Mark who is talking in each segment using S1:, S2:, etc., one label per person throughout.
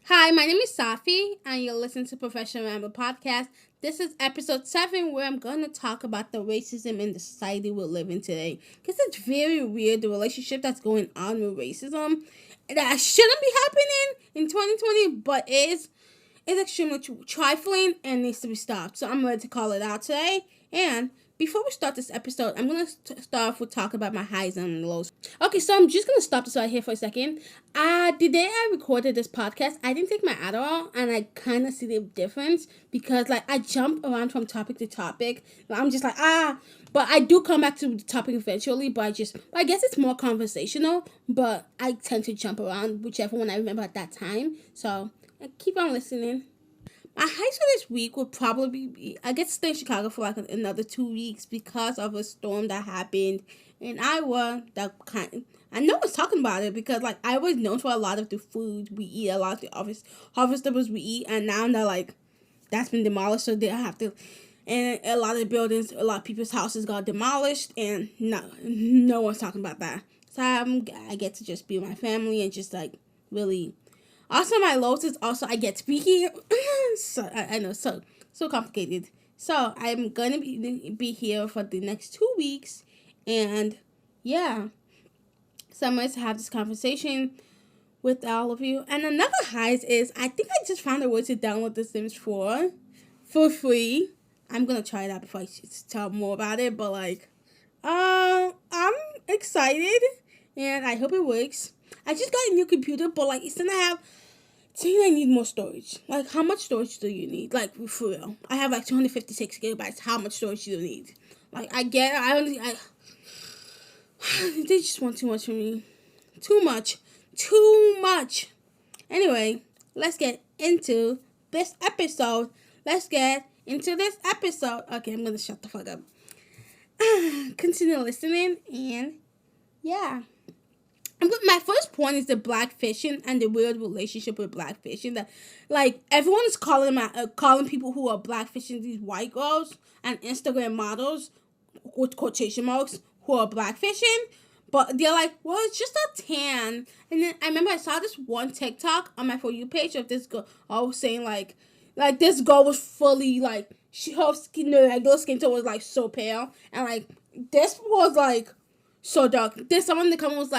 S1: Hi, my name is Safi, and you're listening to Professional Rambler Podcast. This is episode 7, where I'm going to talk about the racism in the society we're living today. Because it's very weird, the relationship that's going on with racism that shouldn't be happening in 2020, but is extremely trifling and needs to be stopped. So I'm ready to call it out today. And before we start this episode, I'm going to start off with talk about my highs and lows. Okay, so I'm just going to stop this right here for a second. The day I recorded this podcast, I didn't take my Adderall, and I kind of see the difference because, I jump around from topic to topic. I'm just but I do come back to the topic eventually, but I guess it's more conversational, but I tend to jump around whichever one I remember at that time. So, keep on listening. My highs for this week would probably be I get to stay in Chicago for another 2 weeks because of a storm that happened in Iowa. I know I was talking about it because I was known for a lot of the food we eat, a lot of the harvestables we eat, and now they're that's been demolished, so they have to. And a lot of the buildings, a lot of people's houses got demolished, and no one's talking about that. So I get to just be with my family and just really. Also, my lows is also I get to be here. So I know so complicated. So I'm gonna be here for the next 2 weeks, and yeah, so I'm going to have this conversation with all of you. And another highs is I think I just found a way to download The Sims 4 for free. I'm gonna try it out before I tell more about it, but I'm excited and I hope it works. I just got a new computer, but it's gonna have. I think I need more storage. How much storage do you need? For real. I have 256 gigabytes. How much storage do you need? They just want too much from me. Too much. Too much. Anyway, let's get into this episode. Okay, I'm gonna shut the fuck up. Continue listening, and yeah. My first point is the blackfishing and the weird relationship with blackfishing. That, everyone is calling people who are blackfishing these white girls and Instagram models with quotation marks who are blackfishing, but they're well, it's just a tan. And then I remember I saw this one TikTok on my For You page of this girl. I was saying this girl was fully her skin, her regular skin tone was so pale, and this was so dark. There's someone in the comment was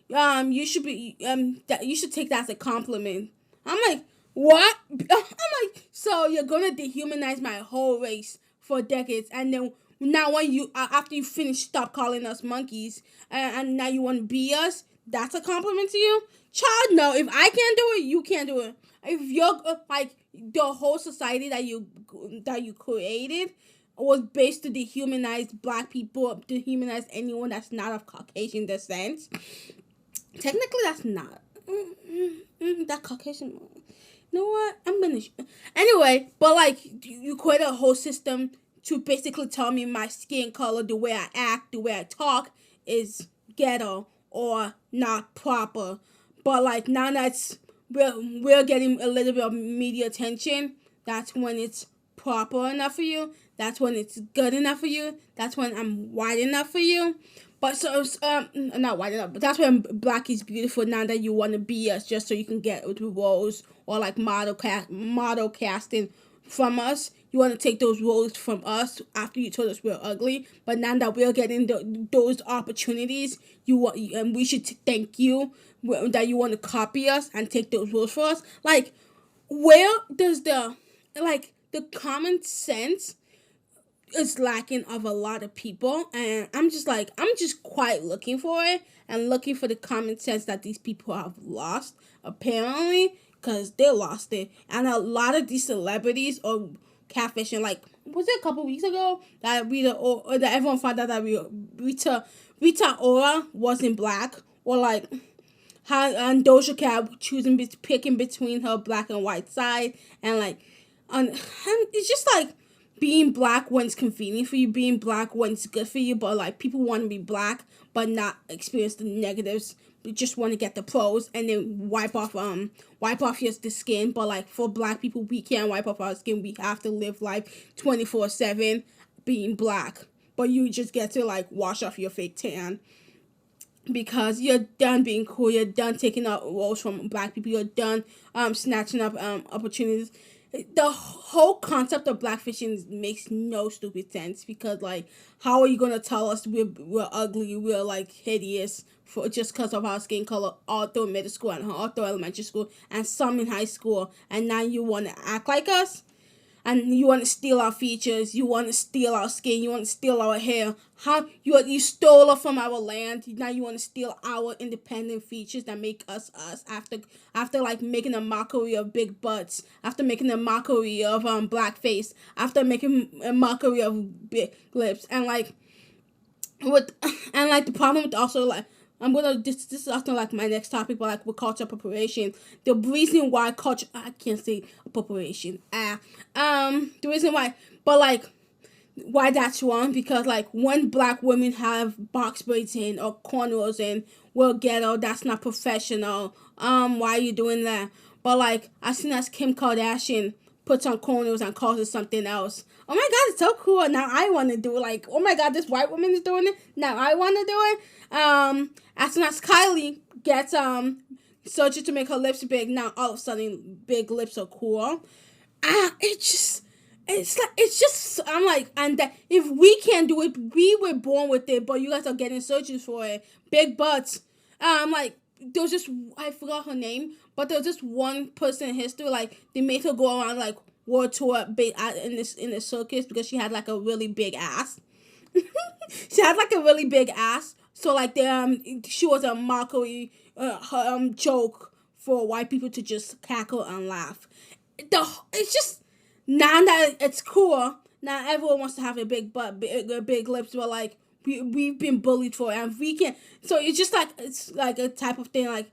S1: you should you should take that as a compliment. I'm what? I'm so you're gonna dehumanize my whole race for decades, and then now when you after you finish, stop calling us monkeys, and now you want to be us? That's a compliment to you, child? No, if I can't do it, you can't do it. If you're the whole society that you created was based to dehumanize black people, dehumanize anyone that's not of Caucasian descent. Technically, that's not. That Caucasian. You know what? Anyway, but you create a whole system to basically tell me my skin color, the way I act, the way I talk is ghetto or not proper. But now that's we're getting a little bit of media attention. That's when it's proper enough for you. That's when it's good enough for you. That's when I'm white enough for you. But not white enough. But that's when black is beautiful. Now that you want to be us, just so you can get the roles or model casting from us. You want to take those roles from us after you told us we're ugly. But now that we're getting those opportunities, and we should thank you that you want to copy us and take those roles for us. Where does the common sense is lacking of a lot of people, and I'm just quite looking for it and looking for the common sense that these people have lost, apparently, because they lost it. And a lot of these celebrities or catfishing, was it a couple weeks ago that that everyone found out that Rita Ora wasn't black, or how and Doja Cat picking between her black and white side, and it's just being black when it's convenient for you, being black when it's good for you, but people want to be black but not experience the negatives. They just want to get the pros and then wipe off the skin. But for black people, we can't wipe off our skin. We have to live life 24/7 being black. But you just get to wash off your fake tan. because you're done being cool. You're done taking out roles from black people. You're done snatching up opportunities. The whole concept of blackfishing makes no stupid sense because like how are you gonna tell us we're ugly, we're like hideous for just because of our skin color all through middle school and all through elementary school and some in high school, and now you want to act like us? And you want to steal our features, you want to steal our skin, you want to steal our hair. How you stole it from our land? Now you want to steal our independent features that make us us. After like making a mockery of big butts, after making a mockery of blackface, after making a mockery of big lips, and like with and like the problem with also like this is also like my next topic, but like with culture appropriation, the reason why culture I can't say appropriation the reason why, but like why that's wrong, because like when black women have box braids in or cornrows in, well, ghetto, that's not professional. Why are you doing that? But like as soon as Kim Kardashian puts on cornrows and calls it something else, oh my god, it's so cool. Now I want to do it. Like, oh my god, this white woman is doing it. Now I want to do it. As soon as Kylie gets surgery to make her lips big, now all of a sudden big lips are cool. It's just I'm like, and that if we can't do it, we were born with it, but you guys are getting surgeries for it. Big butts. Like there was just I forgot her name, but there was just one person in history like they made her go around like world tour in the circus because she had like a really big ass. She had like a really big ass, so like she was a mockery joke for white people to just cackle and laugh. It's just now that it's cool. Now everyone wants to have a big butt, big lips, but like we've been bullied for it, and we can't. So it's like a type of thing like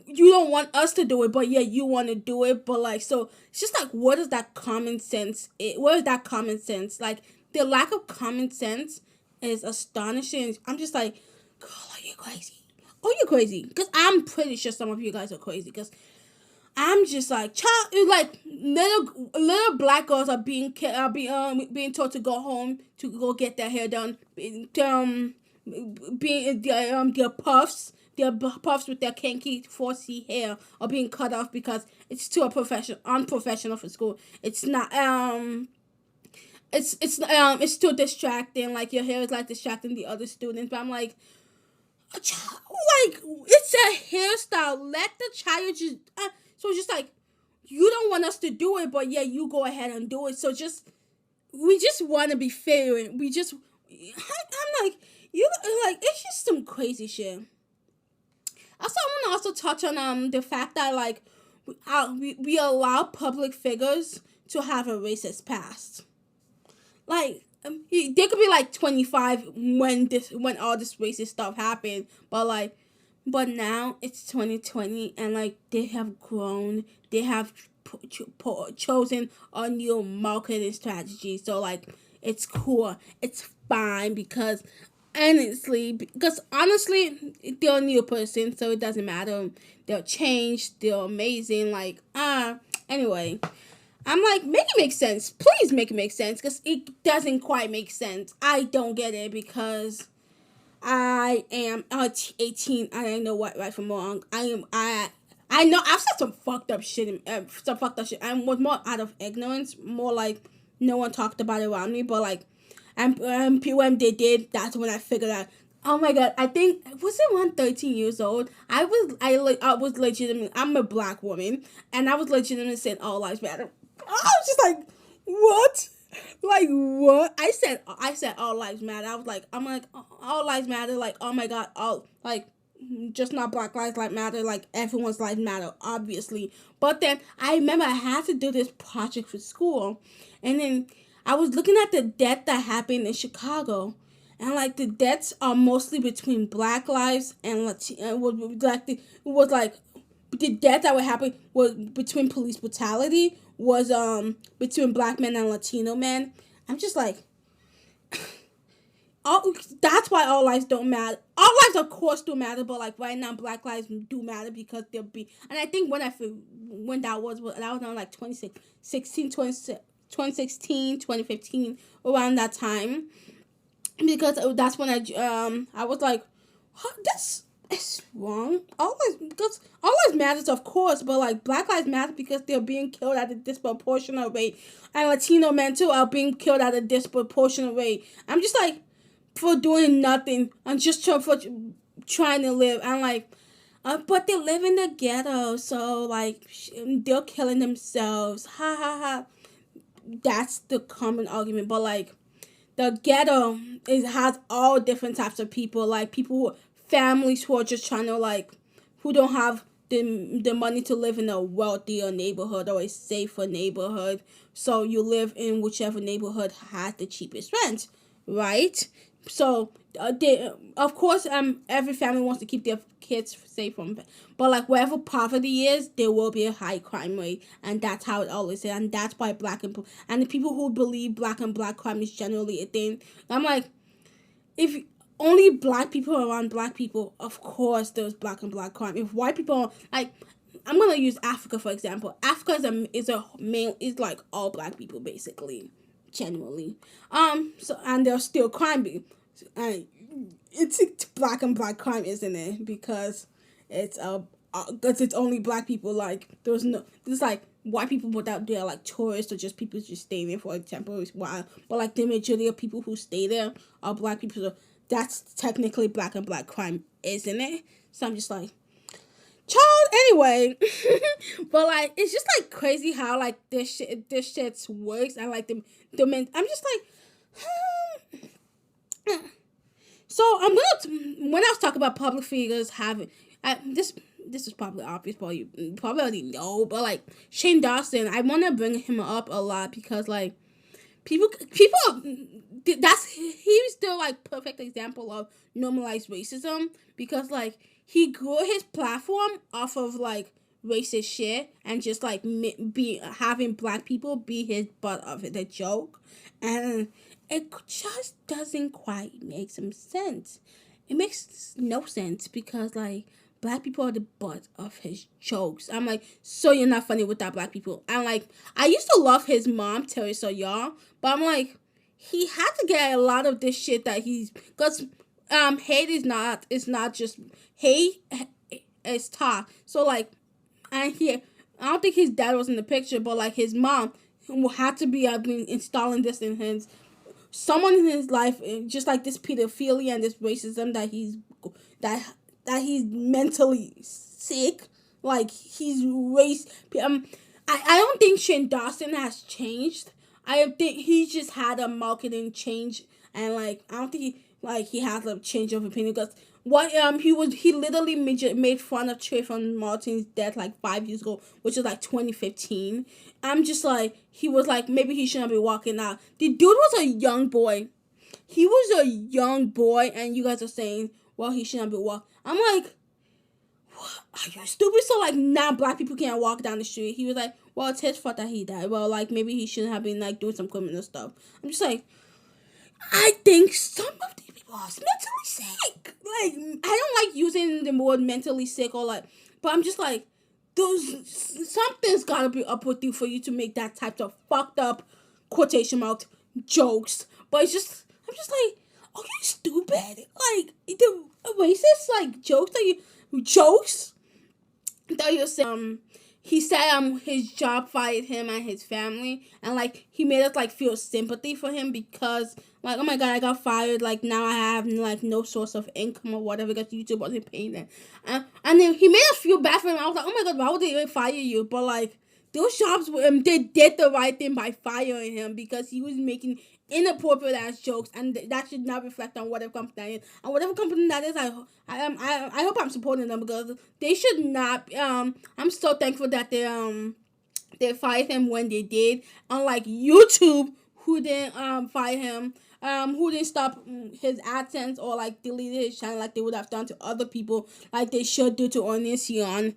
S1: you don't want us to do it, but yeah, you want to do it. But like, so it's just like, what is that common sense? What is that common sense? Like the lack of common sense is astonishing. I'm just like, girl, are you crazy? Oh, you crazy? Because I'm pretty sure some of you guys are crazy. Because I'm just like, child, like little black girls are being told to go home to go get their hair done. Being their puffs. Their puffs with their kinky 4C hair are being cut off because it's too unprofessional for school. It's not it's too distracting. Like your hair is like distracting the other students. But I'm like, it's a hairstyle. Let the child just. So it's just like you don't want us to do it, but yeah, you go ahead and do it. So we just want to be fair. And I'm like you like it's just some crazy shit. Also, I want to also touch on the fact that like we allow public figures to have a racist past. Like they could be like 25 when all this racist stuff happened, but now it's 2020 and like they have grown, they have chosen a new marketing strategy. So like it's cool, it's fine because honestly, they're a new person, so it doesn't matter. They'll change. They're amazing. Like anyway, I'm like, make it make sense. Please make it make sense, because it doesn't quite make sense. I don't get it because I am 18. I know what right from wrong. I know I've said some fucked up shit. Some fucked up shit. I was more out of ignorance, more like no one talked about it around me, but like. And when they did, that's when I figured out. Oh my god! I think was it when 13 years old. I was legitimate. I'm a black woman, and I was legitimately saying all lives matter. I was just like, what? Like what? I said all lives matter. I'm like all lives matter. Like oh my god, all like just not black lives matter. Like everyone's lives matter, obviously. But then I remember I had to do this project for school, and then I was looking at the death that happened in Chicago, and like the deaths are mostly between Black lives and Latino. Was like the death that would happen was between police brutality was between Black men and Latino men. I'm just like, that's why all lives don't matter. All lives of course do matter, but like right now Black lives do matter because they'll be. And I think when that was on like 2016, 2015, around that time, because that's when I was like, That's it's wrong. All lives matters, of course, but like Black Lives Matter because they're being killed at a disproportionate rate, and Latino men too are being killed at a disproportionate rate. I'm just like for doing nothing and just for trying to live. And like, but they live in the ghetto, so like they're killing themselves. Ha ha ha. That's the common argument, but like the ghetto has all different types of people, like people families who are just trying to like who don't have the money to live in a wealthier neighborhood or a safer neighborhood, so you live in whichever neighborhood has the cheapest rent, right? So they, of course, every family wants to keep their kids safe from, but like wherever poverty is, there will be a high crime rate, and that's how it always is, and that's why and the people who believe black crime is generally a thing. I'm like, if only black people are around black people, of course there's black crime. If white people are, like, I'm gonna use Africa for example. Africa is a male is like all black people basically, generally. So and there's still crime. And it's black crime, isn't it? Because it's because it's only black people. Like there's like white people without they're like tourists or just people just stay there for a temporary while. But like the majority of people who stay there are black people. So that's technically black crime, isn't it? So I'm just like, child. Anyway, but like it's just like crazy how like this shit works, and like the men. I'm just like. So I'm gonna when I was talking about public figures having this is probably obvious, but you probably already know. But like Shane Dawson, I want to bring him up a lot because like people that's he's still like perfect example of normalized racism because like he grew his platform off of like racist shit and just like be having black people be his butt of the joke, and it just doesn't quite make some sense. It makes no sense because like black people are the butt of his jokes. I'm like, so you're not funny without black people. And like I used to love his mom, Teresa Young, but I'm like, he had to get a lot of this shit that he's because hate is not it's not just hate, it's talk. So like and he I don't think his dad was in the picture, but like his mom had to be installing this in his someone in his life, just like this pedophilia and this racism that that he's mentally sick, like he's race. I don't think Shane Dawson has changed. I think he just had a marketing change, and like I don't think he has a change of opinion because what he literally made fun of Trayvon Martin's death like 5 years ago, which is like 2015. I'm just like he was like maybe he shouldn't be walking out. The dude was a young boy. He was a young boy, and you guys are saying, well, he shouldn't be walking. I'm like, what? Are you stupid? So like now black people can't walk down the street. He was like, well, it's his fault that he died. Well, like maybe he shouldn't have been like doing some criminal stuff. I'm just like, I think some of these people are mentally sick. Like, I don't like using the word mentally sick or like, but I'm just like, something's gotta be up with you for you to make that type of fucked up quotation marks jokes. But I'm just like, are you stupid? Like, the racist like jokes that you're saying. He said his job fired him and his family, and like he made us like feel sympathy for him because like, oh my god, I got fired, like now I have like no source of income or whatever because YouTube wasn't paying them, and then he made us feel bad for him. I was like, oh my god, why would they even fire you? But like those jobs they did the right thing by firing him because he was making inappropriate ass jokes, and that should not reflect on whatever company that is. And whatever company that is, I hope I'm supporting them because they should not. I'm so thankful that they fired him when they did. Unlike YouTube, who didn't fire him. Who didn't stop his AdSense or like deleted his channel like they would have done to other people, like they should do to Onision.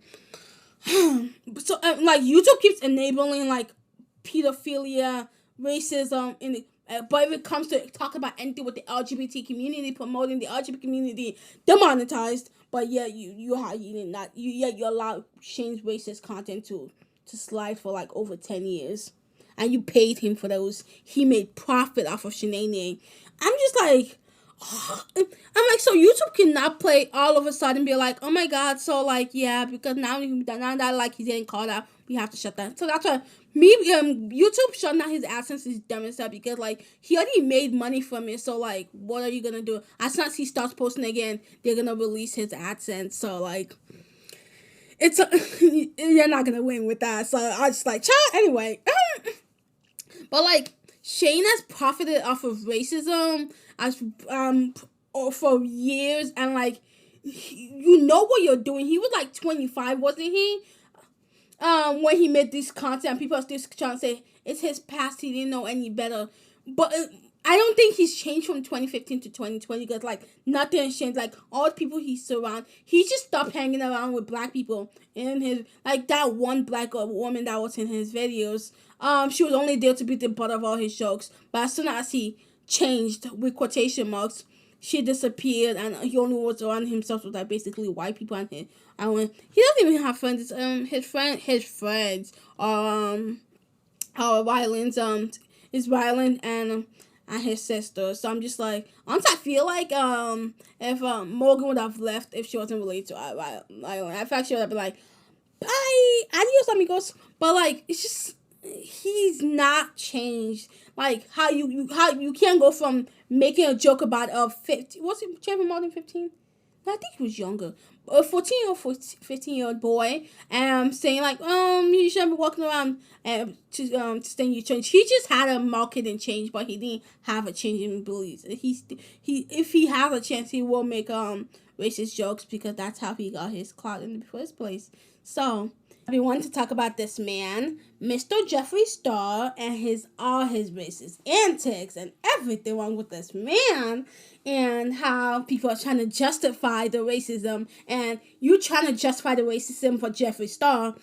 S1: So like YouTube keeps enabling like pedophilia, racism but if it comes to talk about anything with the LGBT community, promoting the LGBT community, demonetized. But yeah, you allowed Shane's racist content to slide for like over 10 years, and you paid him for those. He made profit off of shenanigans. I'm just like, I'm like, so YouTube cannot play all of a sudden be like, oh my god, so like, yeah, because now that like he's getting called out, we have to shut that. So that's why YouTube shutting down his AdSense is dumb and stuff because like he already made money from it. So like, what are you gonna do? As soon as he starts posting again, they're gonna release his AdSense. So like, you're not gonna win with that. So I just like, anyway. But like Shane has profited off of racism as for years, and like you know what you're doing. He was like 25, wasn't he? When he made this content, people are still trying to say it's his past. He didn't know any better, but. I don't think he's changed from 2015 to 2020 because, like, nothing has changed. Like, all the people he's surrounded, he just stopped hanging around with black people. In his, like, that one black woman that was in his videos, she was only there to be the butt of all his jokes. But as soon as he changed, with quotation marks, she disappeared and he only was around himself with, like, basically white people. And he doesn't even have friends. His friends are violent, is violent and his sister. So I'm just like, honestly, I feel like if Morgan would have left if she wasn't related to Island, I feel like she would have been like, bye, adios amigos. But like, it's just he's not changed. Like how you can't go from making a joke about 50, was it more than 15? I think he was younger. A 14 or 15-year-old boy, saying like, you shouldn't be walking around to stay you change. He just had a marketing change, but he didn't have a change in beliefs. If he has a chance, he will make racist jokes because that's how he got his clout in the first place. So we want to talk about this man, Mr. Jeffree Star, and all his racist antics and everything wrong with this man, and how people are trying to justify the racism, and you trying to justify the racism for Jeffree Star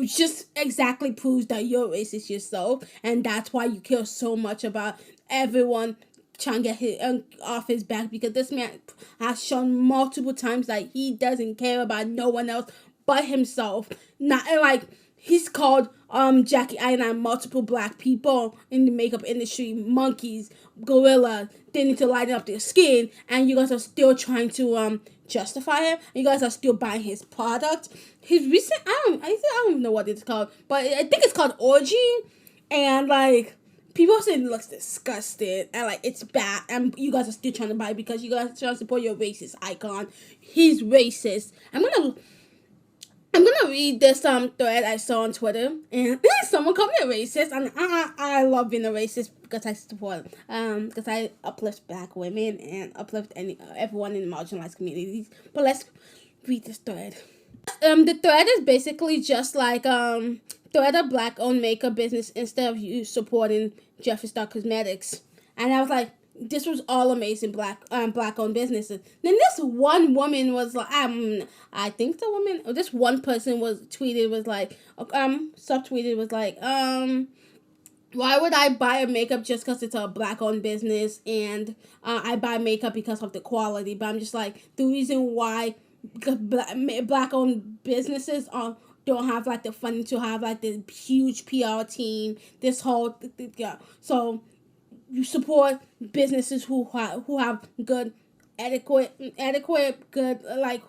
S1: just exactly proves that you're racist yourself, and that's why you care so much about everyone trying to get off his back, because this man has shown multiple times that he doesn't care about no one else but himself. Not like he's called Jackie and multiple black people in the makeup industry monkeys, gorillas. They need to lighten up their skin, and you guys are still trying to justify him. You guys are still buying his product. His recent I don't even know what it's called, but I think it's called Orgy, and like people say it looks disgusting and like it's bad, and you guys are still trying to buy it because you guys are trying to support your racist icon. He's racist. I'm gonna read this thread I saw on Twitter, and someone called me a racist, and I love being a racist because I support because I uplift black women and uplift everyone in marginalized communities. But let's read this thread. The thread is basically just like thread a black owned makeup business instead of you supporting Jeffree Star Cosmetics, and I was like, this was all amazing black owned businesses. Then this one woman was like, I think the woman, or this one person was like, subtweeted was like, why would I buy a makeup just because it's a black owned business, and I buy makeup because of the quality? But I'm just like, the reason why black owned businesses don't have like the funding to have like the huge PR team, this whole so you support businesses who have good, adequate, good, like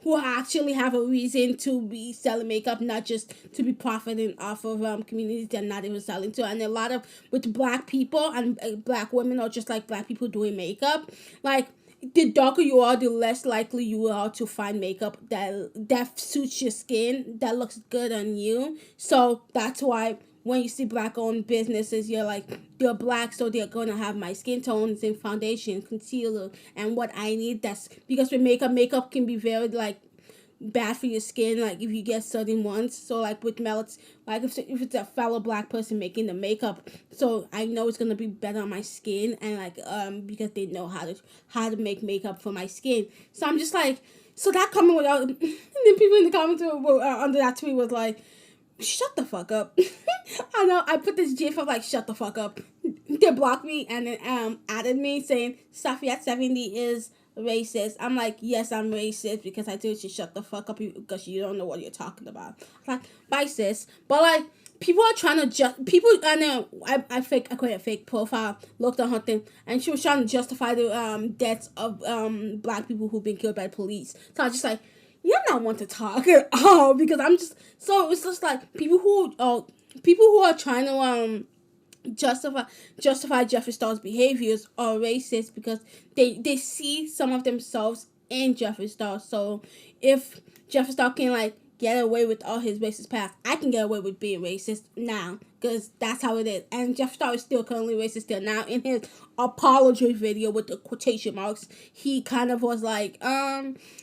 S1: who actually have a reason to be selling makeup, not just to be profiting off of communities they're not even selling to. And a lot of with black people and black women, or just like black people doing makeup, like the darker you are, the less likely you are to find makeup that suits your skin, that looks good on you. So that's why when you see black-owned businesses, you're like, they're black, so they're going to have my skin tones and foundation, concealer, and what I need. That's because with makeup can be very, like, bad for your skin, like, if you get certain ones. So, like, with melts, like, if it's a fellow black person making the makeup, so I know it's going to be better on my skin, and, like, because they know how to make makeup for my skin. So I'm just like, so that comment without, and then people in the comments under that tweet was like, shut the fuck up. I know, I put this gif of like, shut the fuck up. They blocked me and then added me saying Safi at 70 is racist. I'm like, yes, I'm racist because I told you shut the fuck up because you don't know what you're talking about. I'm like, bye sis. But like, people are trying to just people. I know. I created a fake profile, looked at her thing, and she was trying to justify the deaths of black people who've been killed by the police. So I was just like, you're not one to talk at all, because I'm just so it's just like people who are trying to justify Jeffree Star's behaviors are racist because they see some of themselves in Jeffree Star. So if Jeffree Star can like get away with all his racist past, I can get away with being racist now because that's how it is. And Jeffree Star is still currently racist still now. In his apology video with the quotation marks, he kind of was like,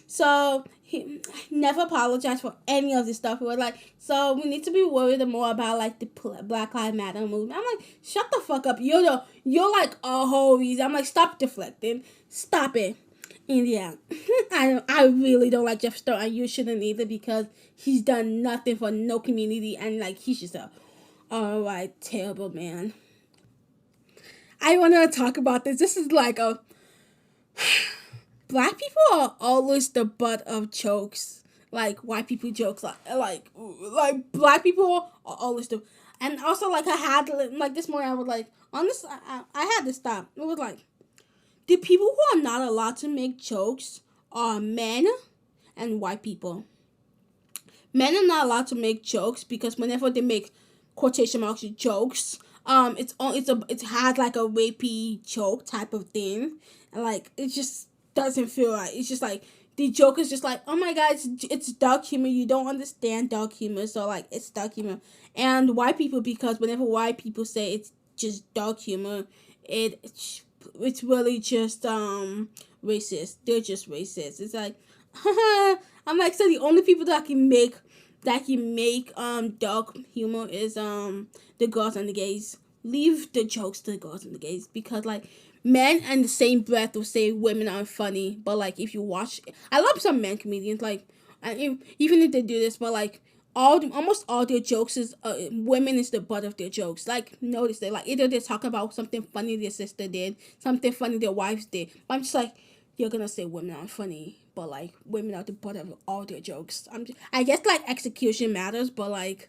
S1: so he never apologized for any of this stuff. He was like, so we need to be worried more about like the Black Lives Matter movement. I'm like, shut the fuck up. You're like a whole reason. I'm like, stop deflecting. Stop it. And yeah, I really don't like Jeff Star, and you shouldn't either because he's done nothing for no community, and like he's just a alright terrible man. I want to talk about this. This is like a black people are always the butt of jokes, like white people jokes, like black people are always the, and also like I had like this morning I was like on this I had to stop. It was like the people who are not allowed to make jokes are men and white people. Men are not allowed to make jokes because whenever they make quotation marks jokes, it has like a rapey joke type of thing, and like it just doesn't feel right. It's just like the joke is just like, oh my god, it's dark humor. You don't understand dark humor, so like it's dark humor. And white people, because whenever white people say it's just dark humor, it's really just racist. They're just racist. It's like I'm like, so the only people that can make dark humor is the girls and the gays. Leave the jokes to the girls and the gays, because like men in the same breath will say women are funny, but like if you watch, I love some men comedians, like, and even if they do this, but like almost all their jokes is women is the butt of their jokes. Like notice they like either they talk about something funny their sister did, something funny their wives did. But I'm just like, you're gonna say women aren't funny, but like women are the butt of all their jokes. I guess like execution matters, but like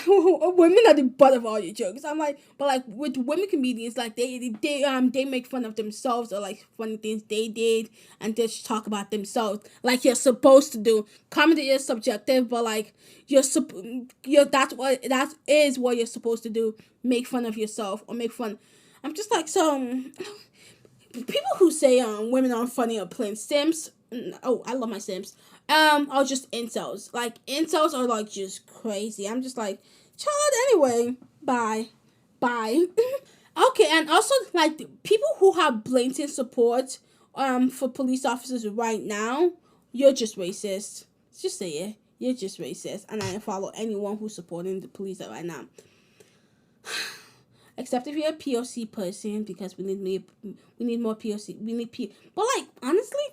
S1: women are the butt of all your jokes. I'm like, but like with women comedians, like they make fun of themselves or like funny things they did, and just talk about themselves like you're supposed to do. Comedy is subjective, but like you're that is what you're supposed to do. Make fun of yourself or make fun. I'm just like, so people who say women aren't funny are plain simps. Oh, I love my simps. Are just incels. Like incels are like just crazy. I'm just like, child. Anyway, bye. Okay, and also like people who have blatant support for police officers right now, you're just racist. Just say it. You're just racist, and I don't follow anyone who's supporting the police right now. Except if you're a POC person, because we need more POC. But like honestly,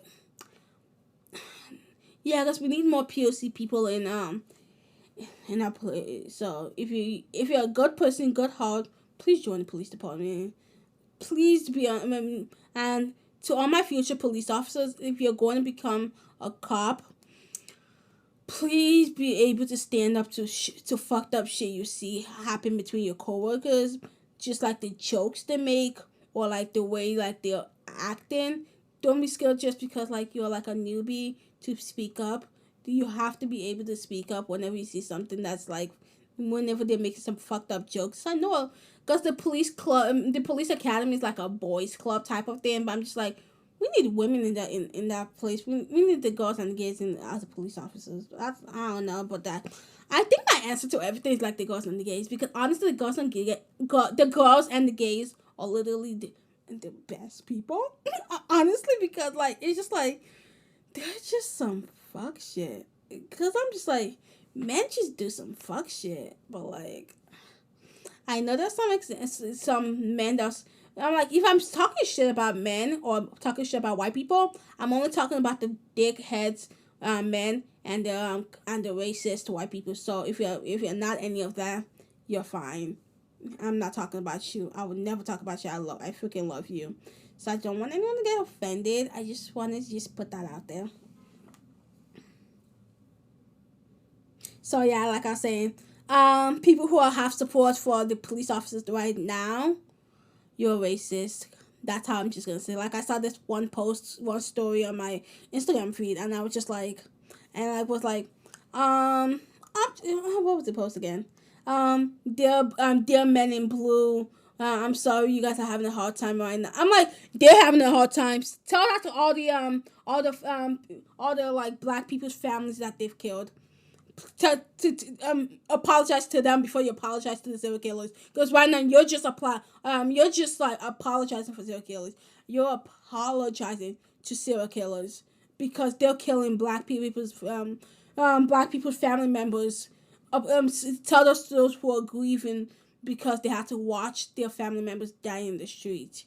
S1: yeah, because we need more POC people in our place. So if you're a good person, good heart, please join the police department. Please be and to all my future police officers, if you're going to become a cop, please be able to stand up to fucked up shit you see happen between your coworkers, just like the jokes they make or like the way like they're acting. Don't be scared just because like you're like a newbie to speak up. You have to be able to speak up whenever you see something that's like whenever they're making some fucked up jokes. I know because the police academy is like a boys club type of thing, but I'm just like, we need women in that place. We need the girls and the gays as police officers. I don't know about that. I think my answer to everything is like the girls and the gays, because honestly, the girls and the gays are literally the best people. Honestly, because like it's just like they're just some fuck shit. Because I'm just like, men just do some fuck shit, but like I know there's some men that's. I'm like, if I'm talking shit about men or talking shit about white people, I'm only talking about the dickheads, men and the racist white people. So if you're not any of that, you're fine. I'm not talking about you. I would never talk about you. I freaking love you. So I don't want anyone to get offended. I just want to just put that out there. So yeah, like I was saying, people who have support for the police officers right now, you're racist. That's how I'm just gonna say. Like, I saw this one story on my Instagram feed, and I was just like, and I was like, what was the post again? Dear men in blue. I'm sorry, you guys are having a hard time right now. I'm like, they're having a hard time. Tell that to all the like black people's families that they've killed. Apologize to them before you apologize to the serial killers. Because right now you're just like apologizing for serial killers. You're apologizing to serial killers because they're killing black people's family members. Tell those who are grieving because they have to watch their family members die in the street.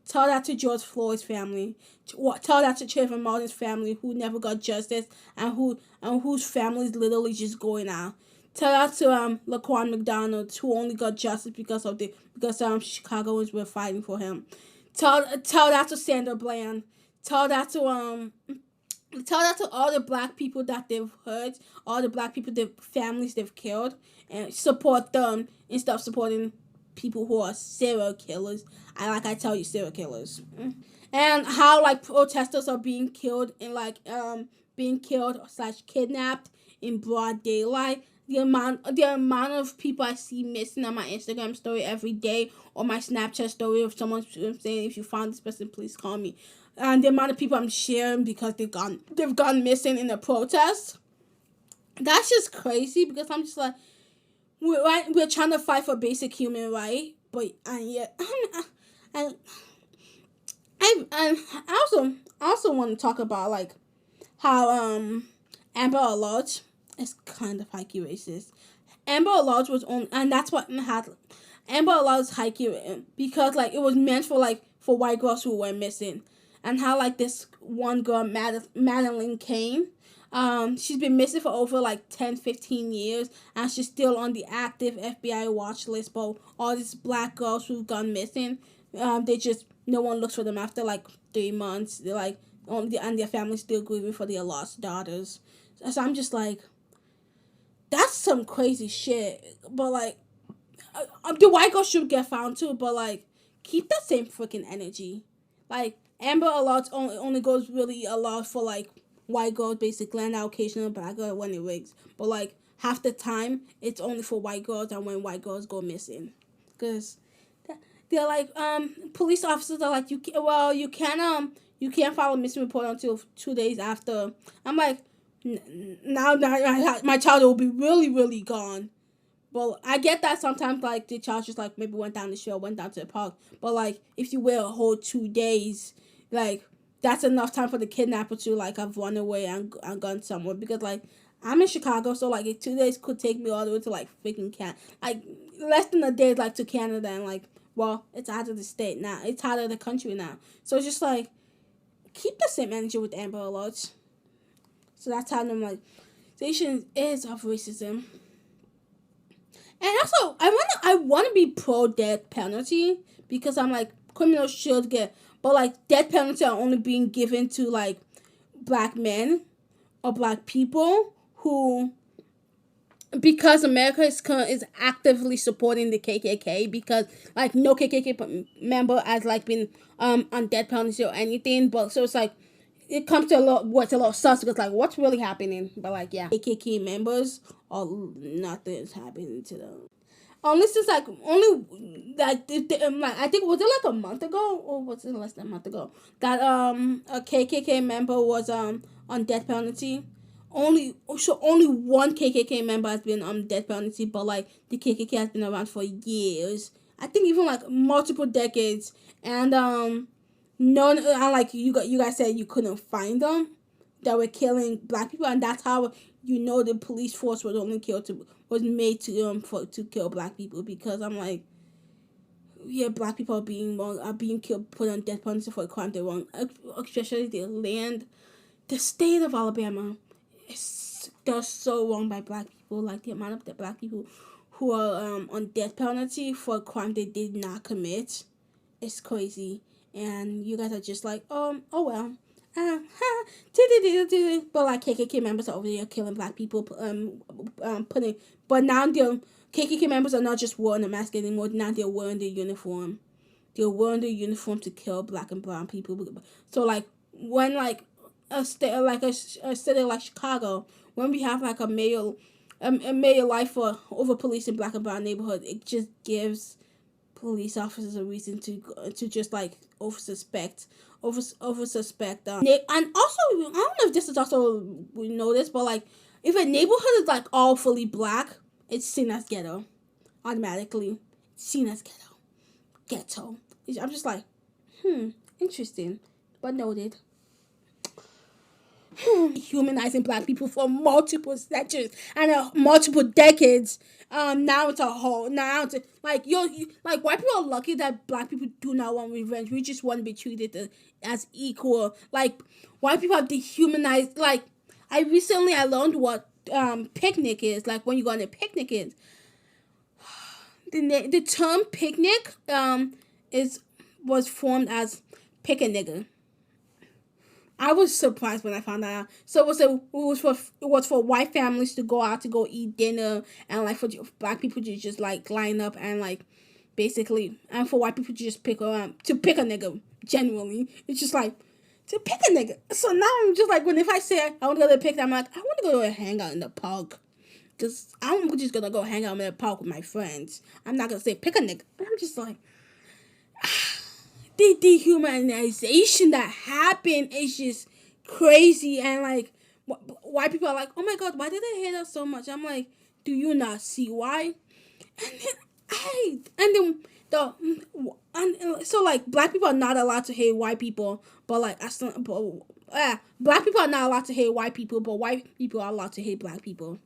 S1: Tell that to George Floyd's family. Tell that to Trayvon Martin's family, who never got justice and whose family is literally just going out. Tell that to Laquan McDonald, who only got justice because Chicagoans were fighting for him. Tell that to Sandra Bland. Tell that to all the black people that they've hurt, all the black people, the families they've killed, and support them instead of supporting people who are serial killers. I tell you, serial killers. And how like protesters are being killed and being killed / kidnapped in broad daylight. The amount of people I see missing on my Instagram story every day, or my Snapchat story of someone saying, if you found this person, please call me. And the amount of people I'm sharing because they've gone missing in the protest. That's just crazy, because I'm just like, we're trying to fight for basic human right, but yet I also want to talk about like how Amber Alert is kind of highly racist. Amber Alert was on, and that's what had Amber Alert's highly because like it was meant for white girls who were missing, and how like this one girl Madeline Kane. She's been missing for over like 10-15 years, and she's still on the active FBI watch list. But all these black girls who've gone missing, no one looks for them after like 3 months. They're like, and their family's still grieving for their lost daughters. So I'm just like, that's some crazy shit. But like, the white girl should get found too. But like, keep that same freaking energy. Like, Amber Alert only goes really a lot for like white girls, basically, and occasional black girl when it rigs. But like half the time, it's only for white girls, and when white girls go missing, because they're like police officers are like, you can't file a missing report until 2 days after. I'm like, now my child will be really, really gone. But I get that sometimes like the child just like maybe went down the street or went down to the park. But like if you wait a whole 2 days, like that's enough time for the kidnapper to like have run away and gone somewhere. Because like I'm in Chicago, so like 2 days could take me all the way to like freaking like less than a day like to Canada, and like, well, it's out of the state now. It's out of the country now. So it's just like, keep the same energy with Amber Alerts. So that's how normalization is of racism. And also, I wanna be pro death penalty, because I'm like, criminals should get, but like death penalty are only being given to like black men or black people who, because America is actively supporting the KKK, because like no KKK member has like been on death penalty or anything, but so it's like it comes to a lot sus, because like what's really happening. But like, yeah, KKK members, or nothing's happening to them. This is like only that I think, was it like a month ago, or was it less than a month ago, that a KKK member was on death penalty. Only one KKK member has been on death penalty, but like the KKK has been around for years. I think even like multiple decades, and no, and like you guys said you couldn't find them that were killing black people, and that's how the police force was made to kill black people. Because I'm like, yeah, black people are being killed, put on death penalty for a crime they wrong, especially the state of Alabama. They're so wrong by black people. Like the amount of the black people who are on death penalty for a crime they did not commit, it's crazy. And you guys are just like, oh well, But like KKK members are over there killing black people, putting. But now the KKK members are not just wearing a mask anymore. Now they're wearing the uniform. They're wearing the uniform to kill black and brown people. So like when like a state like a city like Chicago, when we have like a mayor life for over policing black and brown neighborhood, it just gives police officers a reason to just like over suspect and also I don't know if this is also we know this, but like if a neighborhood is like all fully black, it's seen as ghetto automatically. It's seen as ghetto. I'm just like interesting, but noted. Humanizing black people for multiple centuries and multiple decades. Now it's a whole. Now it's like like white people are lucky that black people do not want revenge. We just want to be treated as equal. Like white people have dehumanized. Like I learned what picnic is. Like when you go on a picnic is the term picnic is was formed as pick a nigga. I was surprised when I found that out. So it was for white families to go out to go eat dinner, and like for black people to just like line up and like basically, and for white people to just pick a nigga. Genuinely, it's just like to pick a nigga. So now I'm just like, when if I say I want to go to pick, I'm like, I want to go to hang out in the park. Because I'm just gonna go hang out in the park with my friends. I'm not gonna say pick a nigga. I'm just like, the dehumanization that happened is just crazy. And like white people are like, oh my god, why did they hate us so much? I'm like, do you not see why? So like black people are not allowed to hate white people, but like black people are not allowed to hate white people, but white people are allowed to hate black people.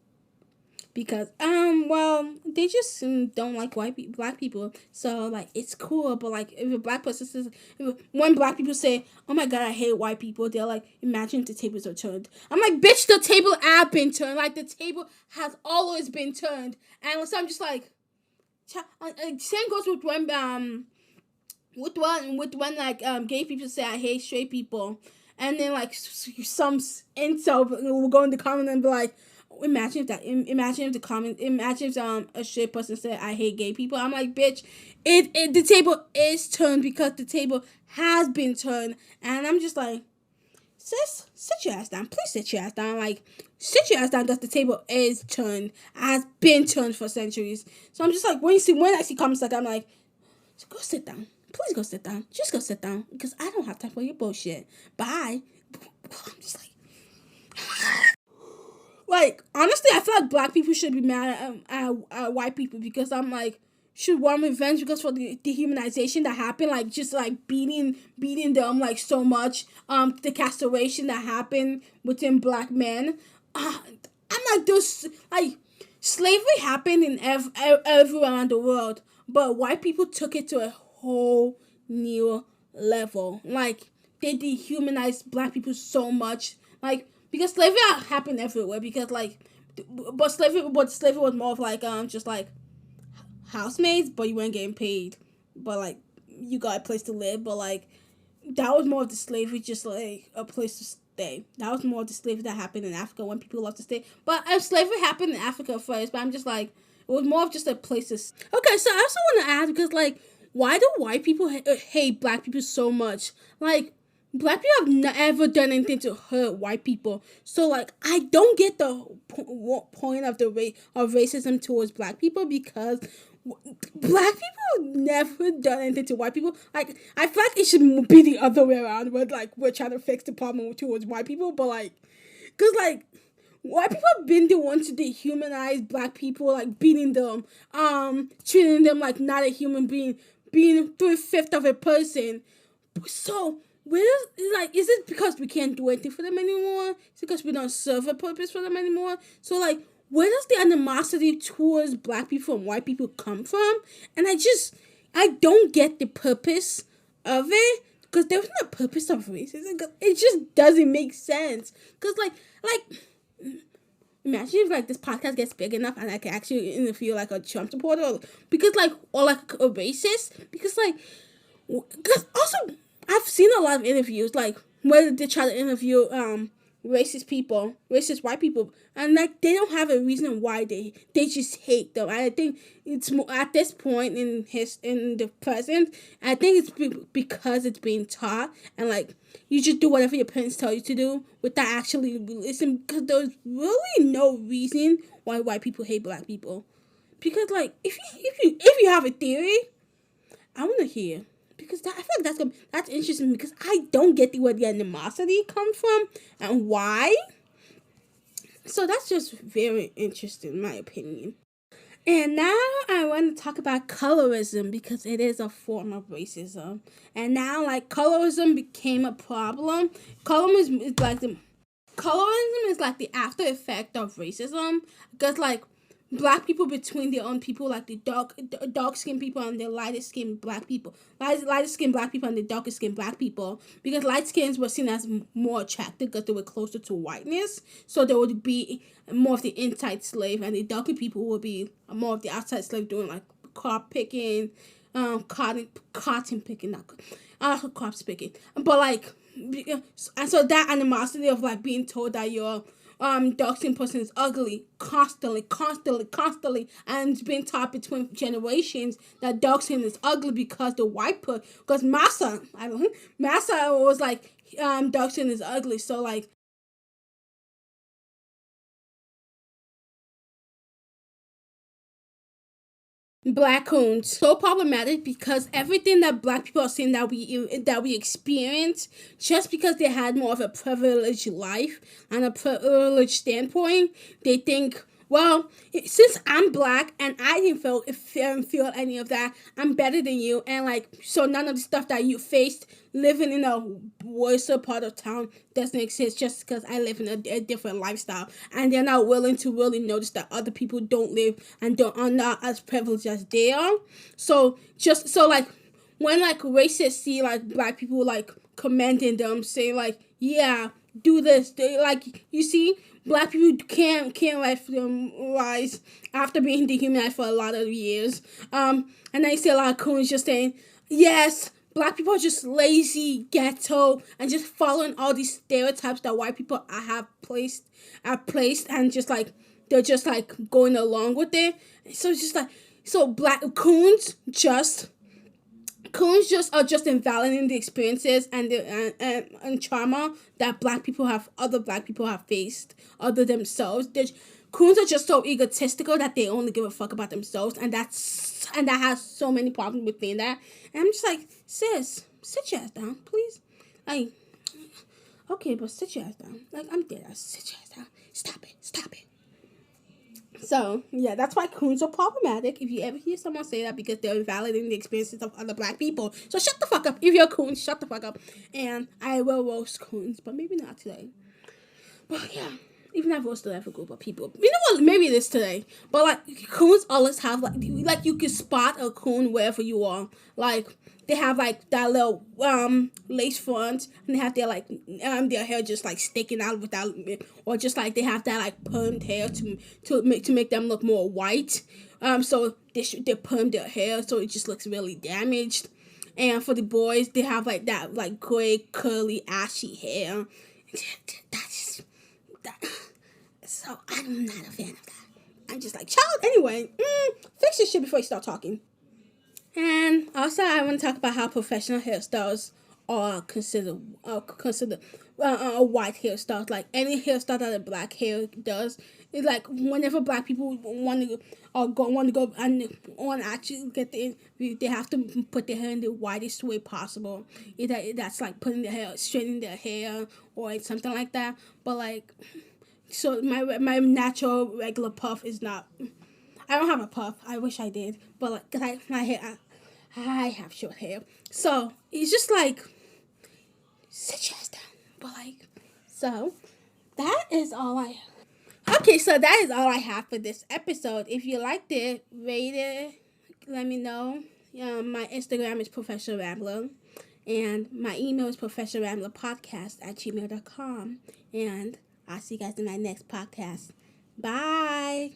S1: Because well, they just don't like black people, so like it's cool. But like if a black person says, when black people say, oh my god, I hate white people, they're like, imagine if the tables are turned. I'm like, bitch, the table have been turned. Like the table has always been turned. And so I'm just like, same goes with when like gay people say I hate straight people, and then like some incel will go in the comment and be like, imagine if a straight person said I hate gay people. I'm like, bitch, the table is turned because the table has been turned. And I'm just like, sis, sit your ass down. Please sit your ass down. Like, sit your ass down because the table is turned, has been turned for centuries. So I'm just like, when I see comments like that, I'm like, go sit down. Please go sit down. Just go sit down because I don't have time for your bullshit. Bye. I'm just like, honestly, I feel like black people should be mad at white people, because I'm like, should want revenge because for the dehumanization that happened, like just like beating them like so much, the castration that happened within black men. I'm like, this like slavery happened in everywhere around the world, but white people took it to a whole new level. Like they dehumanized black people so much, like because slavery happened everywhere. Because like, but slavery was more of like just like housemaids, but you weren't getting paid, but like you got a place to live. But like that was more of the slavery, just like a place to stay. That was more of the slavery that happened in Africa when people love to stay. But slavery happened in Africa first, but I'm just like, it was more of just a place to stay. Okay, so I also want to ask, because like, why do white people hate black people so much? Like, black people have never done anything to hurt white people. So like, I don't get the point of of racism towards black people, because black people never done anything to white people. Like, I feel like it should be the other way around, where like we're trying to fix the problem towards white people, but like, cause like white people have been the ones to dehumanize black people, like beating them, treating them like not a human being, being 3/5 of a person. So is it because we can't do anything for them anymore? Is it because we don't serve a purpose for them anymore? So like, where does the animosity towards black people and white people come from? And I don't get the purpose of it, because there's no purpose of racism. It just doesn't make sense. Because like imagine if like this podcast gets big enough and I can actually interview like a Trump supporter, or like a racist, because also I've seen a lot of interviews, like whether they try to interview racist white people, and like they don't have a reason why they just hate them. I think it's more at this point in the present. I think it's because it's being taught, and like you just do whatever your parents tell you to do without actually listening, because there's really no reason why white people hate black people. Because like if you have a theory, I want to hear, because I feel like that's interesting, because I don't get where the animosity comes from and why. So that's just very interesting, in my opinion. And now I want to talk about colorism, because it is a form of racism. And now, like, colorism became a problem. Colorism is like the after effect of racism, because like black people between their own people, like the dark skinned people and the lighter skinned black people, lighter skinned black people and the darker skinned black people, because light skins were seen as more attractive because they were closer to whiteness, so they would be more of the inside slave, and the darker people would be more of the outside slave, doing like crop picking, cotton picking, not crops picking, but like. And so that animosity of like being told that your dark skinned person is ugly constantly, and it's being taught between generations that dark skin is ugly because the white because Massa was like dark skin is ugly, so like black coons so problematic, because everything that black people are saying that we experience, just because they had more of a privileged life and a privileged standpoint, they think, well, since I'm black and I didn't feel any of that, I'm better than you, and like so none of the stuff that you faced living in a worse part of town doesn't exist, just because I live in a different lifestyle, and they're not willing to really notice that other people don't live and don't are not as privileged as they are. So just so like when like racists see like black people like commending them, saying like, yeah, do this, they like, you see, black people can't let them rise after being dehumanized for a lot of years. And I see a lot of coons just saying, yes, black people are just lazy, ghetto, and just following all these stereotypes that white people have placed, and just like they're just like going along with it. So it's just like, so black coons just are just invalidating the experiences and the and trauma that other black people have faced other themselves. Coons are just so egotistical that they only give a fuck about themselves, and that has so many problems within that. And I'm just like, sis, sit your ass down, please. Like, okay, but sit your ass down. Like, I'm dead ass. Sit your ass down. Stop it. So, yeah, that's why coons are problematic. If you ever hear someone say that, because they're invalidating the experiences of other black people. So shut the fuck up. If you're a coon, shut the fuck up. And I will roast coons, but maybe not today. But yeah, even I've roasted a group of people. You know what? Maybe it is today. But like, coons always have like you can spot a coon wherever you are. Like, they have like that little lace front, and they have their hair just like sticking out without, or just like they have that like permed hair to make them look more white. So they perm their hair so it just looks really damaged. And for the boys, they have like that like gray curly ashy hair. That's that. So I'm not a fan of that. I'm just like, child. Anyway, fix your shit before you start talking. And also, I want to talk about how professional hairstyles are considered a white hairstyle. Like any hairstyle that a black hair does, it's like whenever black people want to go and want to actually get the interview, they have to put their hair in the whitest way possible. Either that's like straightening their hair, or like something like that. But like, so my natural regular puff is not. I don't have a puff. I wish I did, but like, 'cause my hair, I have short hair, so it's just like sit your ass down. But like, so that is all I. Okay, so that is all I have for this episode. If you liked it, rate it. Let me know. My Instagram is Professor Rambler, and my email is professorramblerpodcast@gmail.com. And I'll see you guys in my next podcast. Bye.